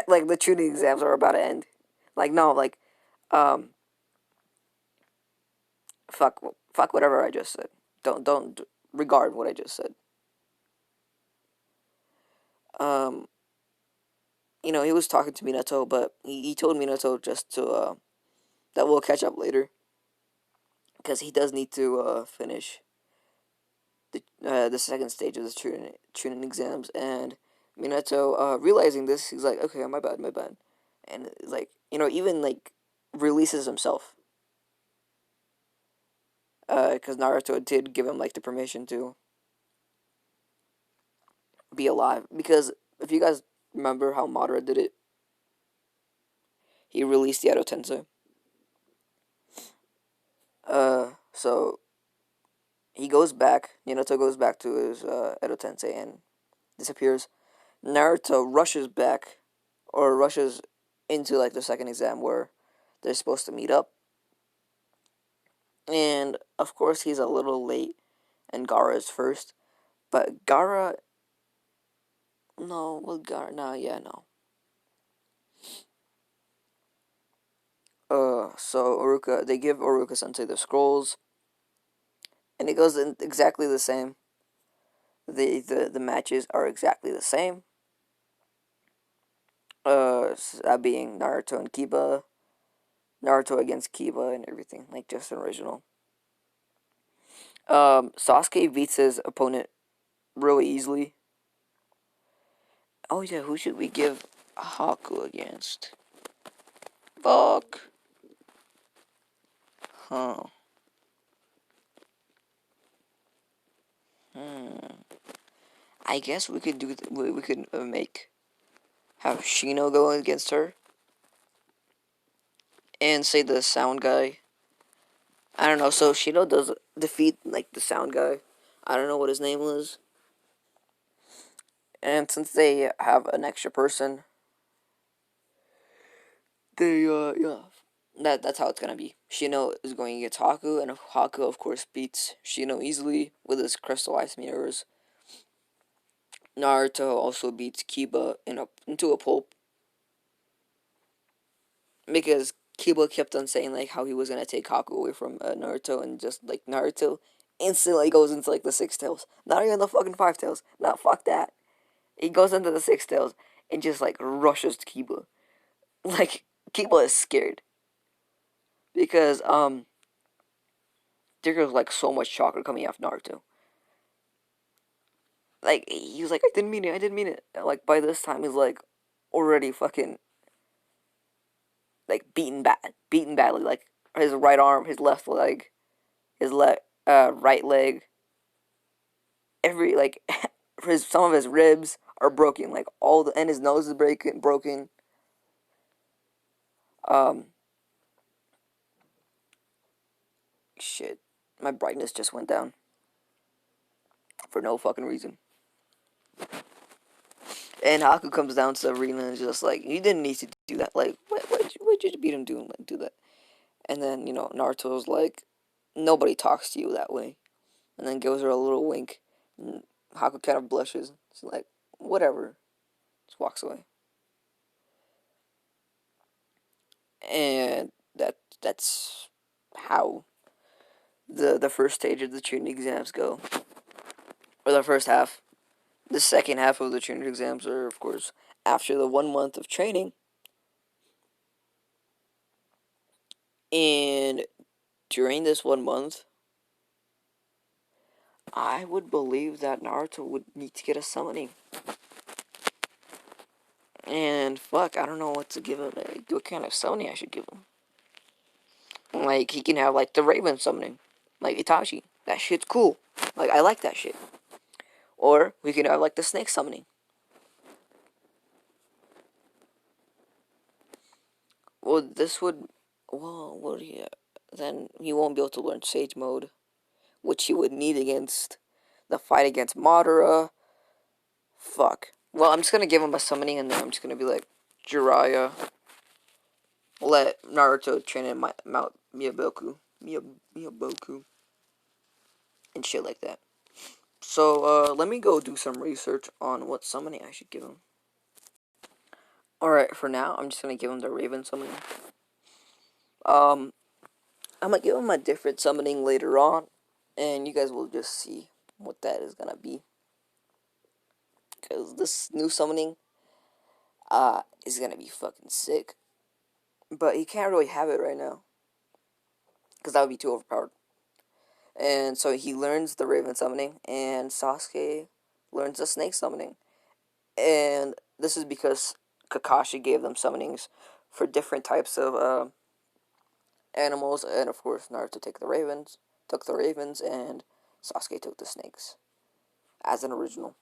like the tuning exams are about to end. Like no, like um, fuck whatever I just said. Don't regard what I just said. Um, he was talking to Minato, but he told Minato just to that we'll catch up later because he does need to finish the second stage of the tuning exams. And Minato, realizing this, he's like, okay, my bad, and like even like releases himself because Naruto did give him like the permission to be alive. Because if you guys remember how Madara did it, he released the Edo Tensei. So he goes back. Minato goes back to his Edo Tensei and disappears. Naruto rushes back, or rushes into like the second exam where they're supposed to meet up. And of course, he's a little late, and Gaara is first. But Gaara, no, well, Gaara, no, yeah, no. So Uruka, they give Uruka Sensei the scrolls, and it goes in exactly the same. The matches are exactly the same. That being Naruto and Kiba, Naruto against Kiba and everything, like just an original. Sasuke beats his opponent really easily. Oh yeah, who should we give Haku against? Fuck. Huh. Hmm. I guess we could we could make have Shino go against her and say the sound guy. I don't know. So Shino does defeat like the sound guy. I don't know what his name was. And since they have an extra person, they yeah. That's how it's gonna be. Shino is going against Haku, and Haku of course beats Shino easily with his crystal ice mirrors. Naruto also beats Kiba into a pulp because Kiba kept on saying like how he was gonna take Haku away from Naruto, and just like Naruto instantly goes into like the six tails, not even the fucking five tails. Not fuck that. He goes into the six tails and just like rushes Kiba. Like Kiba is scared because there's like so much chakra coming off Naruto. Like he was like, I didn't mean it. I didn't mean it. Like by this time he's like already fucking like beaten badly. Like his right arm, his left leg, his right leg, every like some of his ribs are broken. Like and his nose is broken. Um, shit, my brightness just went down for no fucking reason. And Haku comes down to the arena and is just like, you didn't need to do that. Like, what'd you beat him doing? Like, do that. And then, Naruto's like, nobody talks to you that way. And then gives her a little wink. And Haku kind of blushes. She's like, whatever. Just walks away. And that's how the first stage of the Chunin exams go. Or the first half. The second half of the Chunin exams are, of course, after the 1 month of training. And during this 1 month, I would believe that Naruto would need to get a summoning. And fuck, I don't know what to give him. Like, what kind of summoning I should give him. Like, he can have, like, the Raven summoning. Like Itachi. That shit's cool. Like, I like that shit. Or, we can have, like, the snake summoning. Well, this would... Well, what do you... Then he won't be able to learn Sage Mode. Which he would need against the fight against Madara. Fuck. Well, I'm just gonna give him a summoning, and then I'm just gonna be like, Jiraiya, let Naruto train in Mount Miyaboku, and shit like that. So, let me go do some research on what summoning I should give him. Alright, for now, I'm just gonna give him the Raven summoning. I'm gonna give him a different summoning later on, and you guys will just see what that is gonna be. Because this new summoning, is gonna be fucking sick. But he can't really have it right now. Because that would be too overpowered. And so he learns the Raven summoning, and Sasuke learns the Snake summoning. And this is because Kakashi gave them summonings for different types of animals, and of course Naruto took the ravens, and Sasuke took the snakes as an original.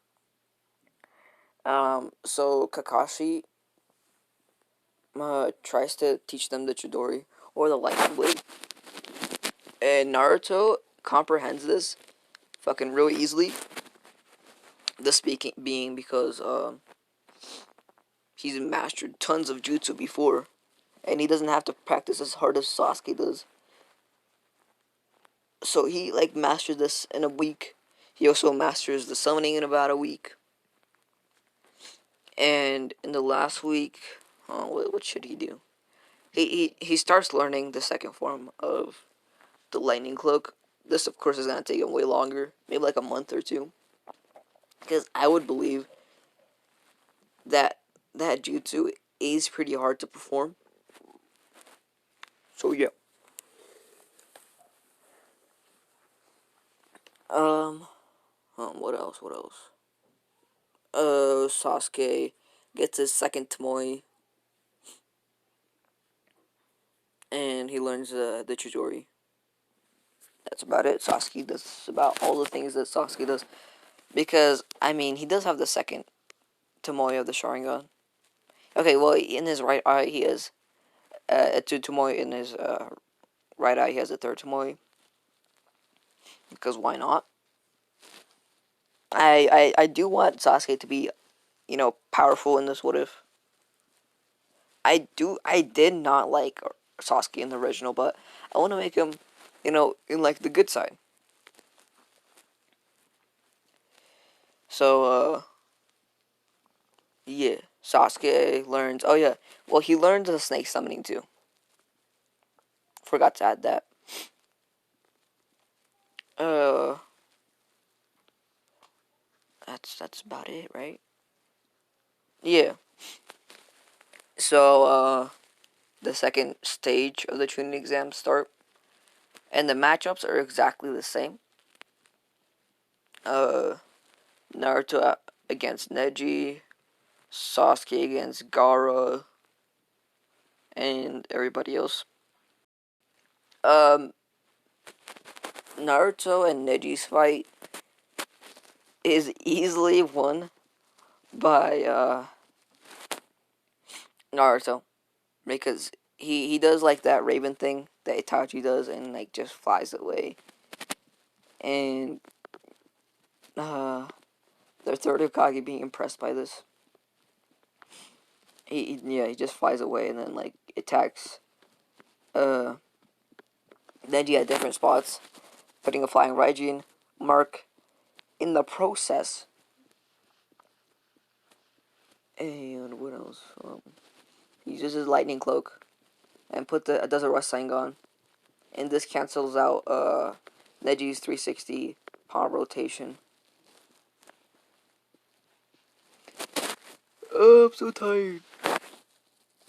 So Kakashi tries to teach them the Chidori or the Lightning Blade, and Naruto comprehends this fucking really easily. The speaking being because he's mastered tons of jutsu before, and he doesn't have to practice as hard as Sasuke does. So he like mastered this in a week. He also masters the summoning in about a week. And in the last week, what should he do? He starts learning the second form of the lightning cloak. This of course is gonna take him way longer, maybe like a month or two, because I would believe that that jutsu is pretty hard to perform. So yeah. Um, what else? What else? Sasuke gets his second Tomoe, and he learns the Chidori. That's about it. Sasuke does about all the things that Sasuke does. Because, I mean, he does have the second Tomoe of the Sharingan. Okay, well, in his right eye, he has two Tomoe. In his right eye, he has a third Tomoe. Because why not? I do want Sasuke to be, powerful in this what if. I did not like Sasuke in the original, but I want to make him, in like the good side. So, yeah, Sasuke learns. Oh yeah, well he learns the snake summoning too. Forgot to add that. Uh, that's about it, right? Yeah. So, the second stage of the Chunin exams start, and the matchups are exactly the same. Uh, Naruto against Neji, Sasuke against Gaara, and everybody else. Um, Naruto and Neji's fight is easily won by Naruto because he does like that Raven thing that Itachi does and like just flies away. And the third Hokage being impressed by this. He just flies away and then like attacks Neji at different spots, putting a flying Raijin mark in the process. And what else? He uses his lightning cloak and does a Rasengan, and this cancels out Neji's 360 palm rotation. Oh, I'm so tired.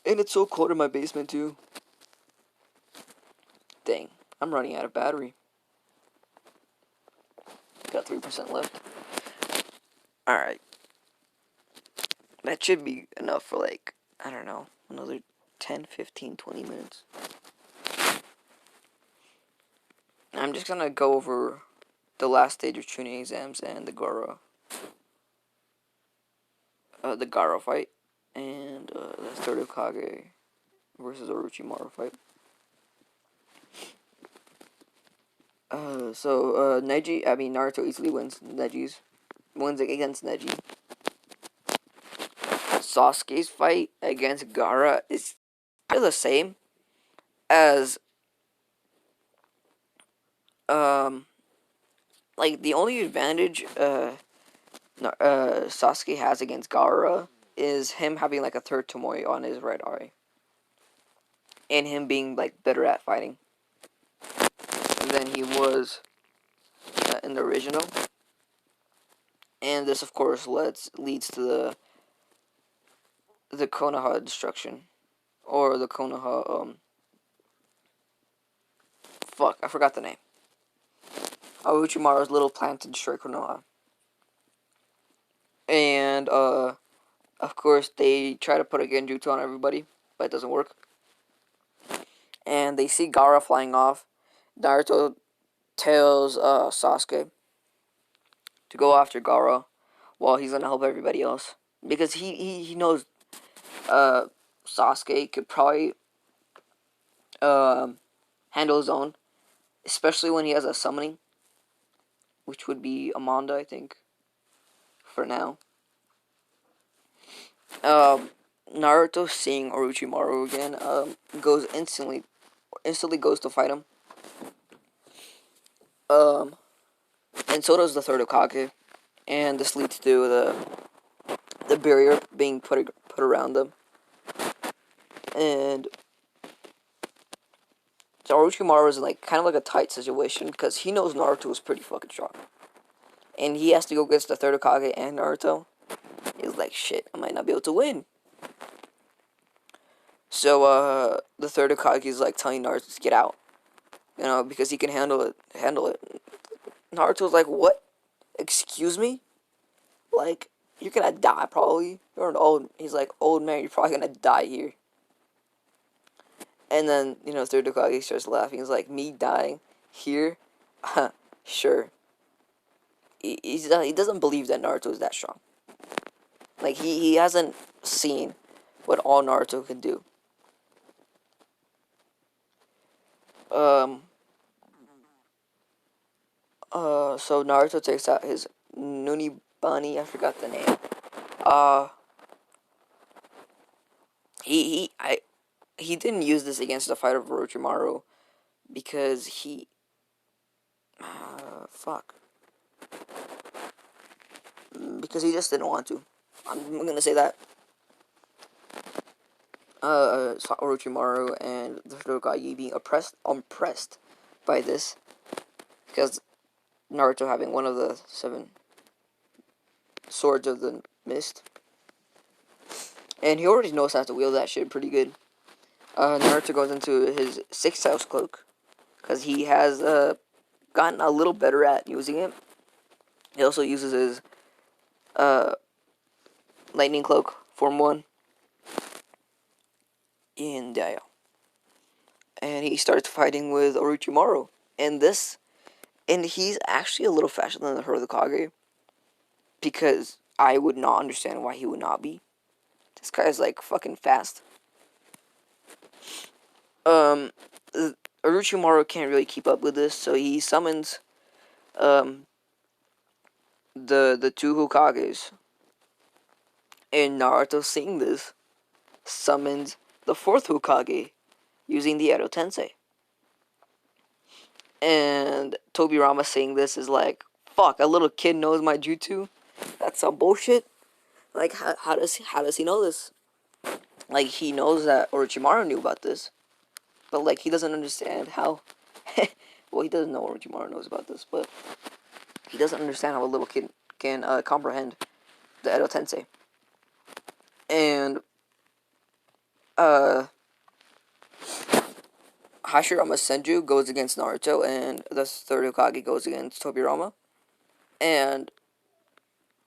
And it's so cold in my basement too. Dang, I'm running out of battery. Got 3% left. Alright. That should be enough for like, I don't know, another 10, 15, 20 minutes. I'm just gonna go over the last stage of Chunin exams and the Gaara fight, and the third Hokage versus Orochimaru fight. Naruto easily wins against Neji. Sasuke's fight against Gaara is kind of the same as, like, the only advantage, Sasuke has against Gaara is him having, like, a third Tomoe on his right eye. And him being, like, better at fighting than he was in the original. And this, of course, leads to the Konoha destruction. Or the Konoha, fuck, I forgot the name. Orochimaru's little plan to destroy Konoha. And, of course, they try to put a genjutsu on everybody, but it doesn't work. And they see Gaara flying off. Naruto tells Sasuke to go after Gaara while he's gonna help everybody else. Because he knows Sasuke could probably handle his own, especially when he has a summoning, which would be Amanda, I think, for now. Naruto seeing Orochimaru again goes instantly goes to fight him. And so does the third Hokage, and this leads to the barrier being put around them. And so Orochimaru is like kind of like a tight situation because he knows Naruto is pretty fucking strong, and he has to go against the third Hokage and Naruto. He's like, shit, I might not be able to win. So the third Hokage is like telling Naruto to get out, because he can handle it. Naruto's like, what? Excuse me? Like, you're gonna die probably. You're an old. He's like, old man, you're probably gonna die here. And then, third Hokage starts laughing. He's like, me dying here? Sure. He doesn't believe that Naruto is that strong. Like, he hasn't seen what all Naruto can do. So Naruto takes out his Nunibani, I forgot the name. He didn't use this against the fight of Orochimaru because fuck. Because he just didn't want to. I'm gonna say that. Orochimaru and the Hokage being impressed by this, because Naruto having one of the 7 swords of the mist, and he already knows how to wield that shit pretty good. Naruto goes into his 6th house cloak because he has gotten a little better at using it. He also uses his lightning cloak, Form 1. And and he starts fighting with Orochimaru. And this, and he's actually a little faster than the Hokage, because I would not understand why he would not be. This guy's like fucking fast. Um, Orochimaru can't really keep up with this, so he summons um the two Hokages. And Naruto, seeing this, summons the fourth Hokage using the Edo Tensei. And Tobirama saying this is like, fuck, a little kid knows my jutsu? That's some bullshit. Like, how does he know this? Like, he knows that Orochimaru knew about this, but like he doesn't understand how. Well, he doesn't know Orochimaru knows about this, but he doesn't understand how a little kid can comprehend the Edo Tensei. And uh, Hashirama Senju goes against Naruto, and the third Hokage goes against Tobirama. And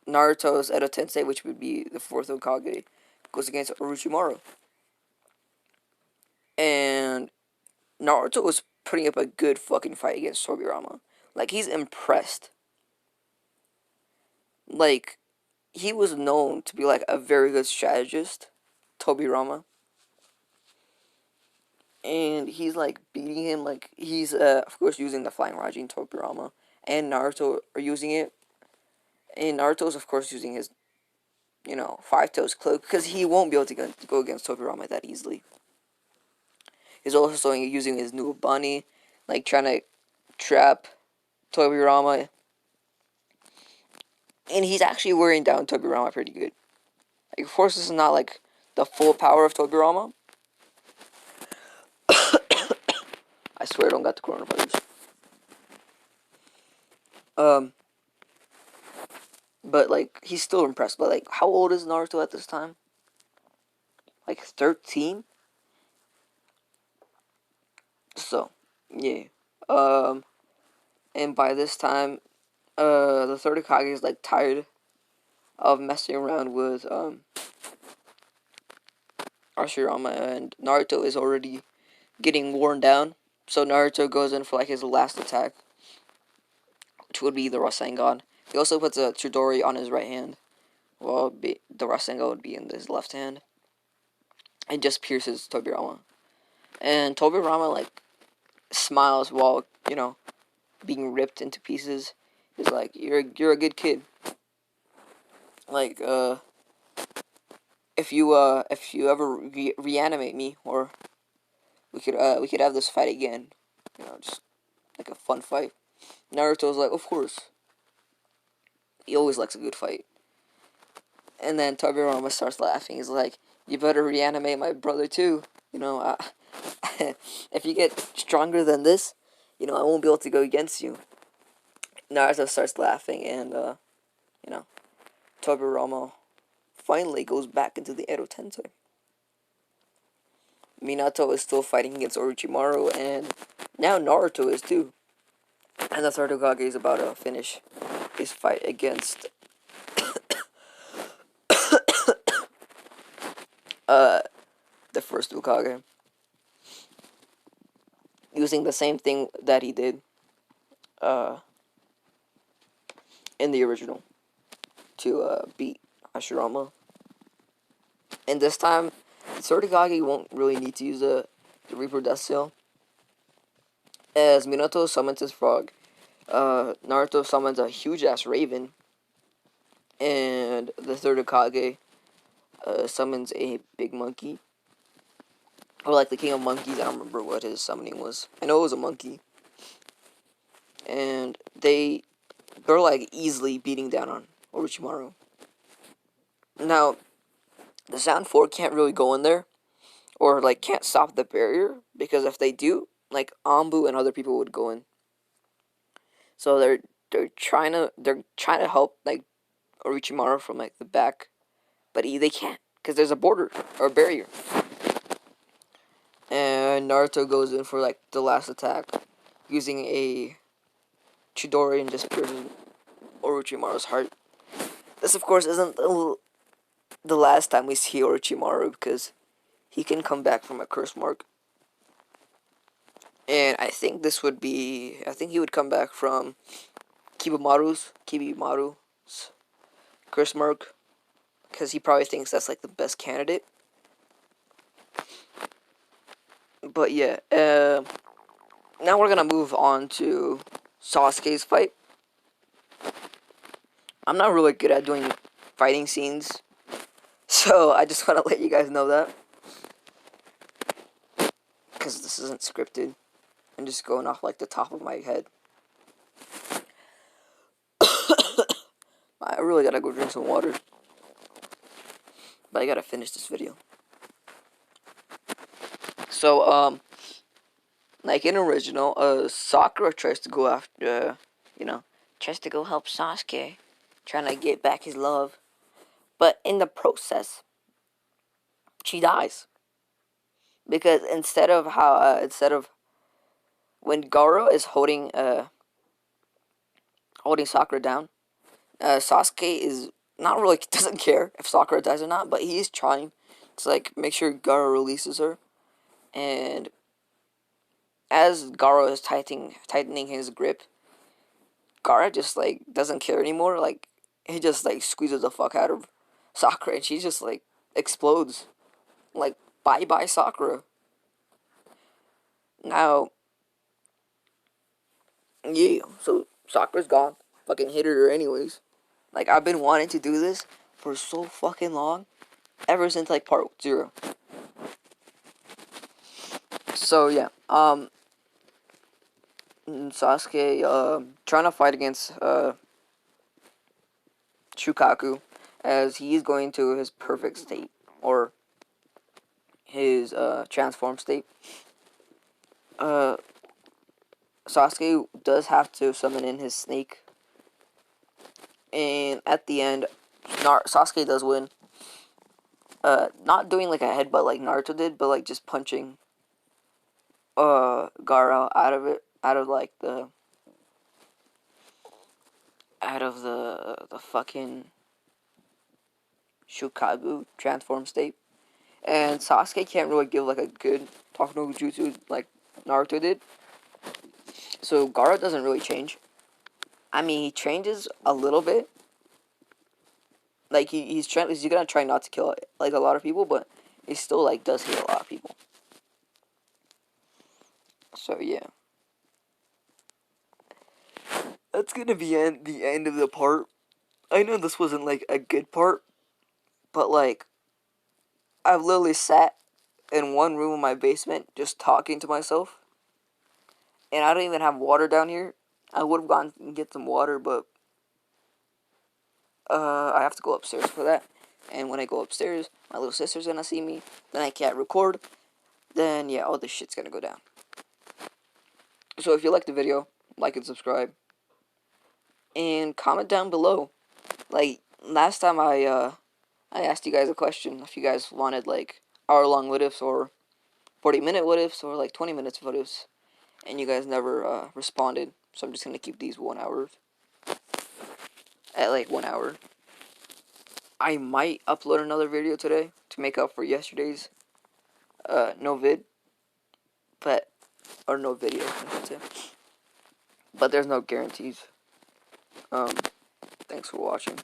Naruto's Edo Tensei, which would be the fourth Hokage, goes against Orochimaru. And Naruto was putting up a good fucking fight against Tobirama. Like, he's impressed. Like, he was known to be like a very good strategist, Tobirama. And he's like beating him. Like, he's of course using the Flying Raji, and Tobirama and Naruto are using it. And Naruto's of course using his, Five Toes cloak, because he won't be able to go against Tobirama that easily. He's also using his new bunny, like trying to trap Tobirama. And he's actually wearing down Tobirama pretty good. Like, of course, this is not like the full power of Tobirama. I swear I don't got the coronavirus. Um, but like, he's still impressed. But like, how old is Naruto at this time? Like 13? So, yeah. Um, and by this time, the third Hokage is like tired of messing around with Hashirama, and Naruto is already getting worn down. So Naruto goes in for like his last attack, which would be the Rasengan. He also puts a Chidori on his right hand, while the Rasengan would be in his left hand, and just pierces Tobirama. And Tobirama like smiles while being ripped into pieces. He's like, "You're a good kid. Like if you ever reanimate me, or we could have this fight again. Just like a fun fight." Naruto's like, "Of course." He always likes a good fight. And then Tobirama starts laughing. He's like, "You better reanimate my brother too. If you get stronger than this, I won't be able to go against you." Naruto starts laughing, and Tobirama finally goes back into the Edo Tensei. Minato is still fighting against Orochimaru, and now Naruto is too. And the third Hokage is about to finish his fight against the first Hokage, using the same thing that he did uh, in the original to beat Hashirama. And this time, the third Hokage won't really need to use the Reaper Death Seal, as Minato summons his frog. Naruto summons a huge ass raven, and the third Hokage summons a big monkey, or like the king of monkeys. I don't remember what his summoning was. I know it was a monkey, and they're like easily beating down on Orochimaru. Now, the Sound 4 can't really go in there, or like can't stop the barrier, because if they do, like Ambu and other people would go in. So they're trying to help like Orochimaru from like the back, but they can't, because there's a border or a barrier. And Naruto goes in for like the last attack, using a Chidori, and just piercing Orochimaru's heart. This of course isn't the last time we see Orochimaru, because he can come back from a curse mark. And I think this would be, I think he would come back from Kibimaru's curse mark, because he probably thinks that's like the best candidate. But yeah, now we're gonna move on to Sasuke's fight. I'm not really good at doing fighting scenes, so I just want to let you guys know that, because this isn't scripted. I'm just going off like the top of my head. I really gotta go drink some water, but I gotta finish this video. So, like in original, Sakura tries to go after, tries to go help Sasuke, trying to get back his love, but in the process, she dies. Because instead of when Gaara is holding Sakura down, Sasuke is not really doesn't care if Sakura dies or not, but he's trying to like make sure Gaara releases her. And as Gaara is tightening his grip, Gaara just like doesn't care anymore. Like he just like squeezes the fuck out of Sakura, and she just like explodes. Like bye bye Sakura. Now, yeah, so Sakura's gone. Fucking hated her anyways. Like I've been wanting to do this for so fucking long, ever since like part 0. So yeah, Sasuke trying to fight against Shukaku, as he's going to his perfect state, or his transform state. Uh, Sasuke does have to summon in his snake, and at the end, Sasuke does win. Not doing like a headbutt like Naruto did, but like just punching Gaara out of the fucking Shukaku transform state. And Sasuke can't really give like a good Taku no Jutsu like Naruto did. So Gaara doesn't really change. I mean, he changes a little bit. Like he's gonna try not to kill like a lot of people, but he still like does hit a lot of people. So yeah, that's gonna be the end of the part. I know this wasn't like a good part, but like I've literally sat in one room in my basement just talking to myself, and I don't even have water down here. I would have gone and get some water, but I have to go upstairs for that. And when I go upstairs, my little sister's gonna see me. Then I can't record. Then yeah, all this shit's gonna go down. So if you like the video, like and subscribe, and comment down below. Like last time I asked you guys a question if you guys wanted like hour-long what ifs or 40-minute what ifs or like 20 minutes what ifs, and you guys never responded. So I'm just gonna keep these 1 hour at like 1 hour. I might upload another video today to make up for yesterday's no vid, but or no video, I should say. But there's no guarantees. Thanks for watching.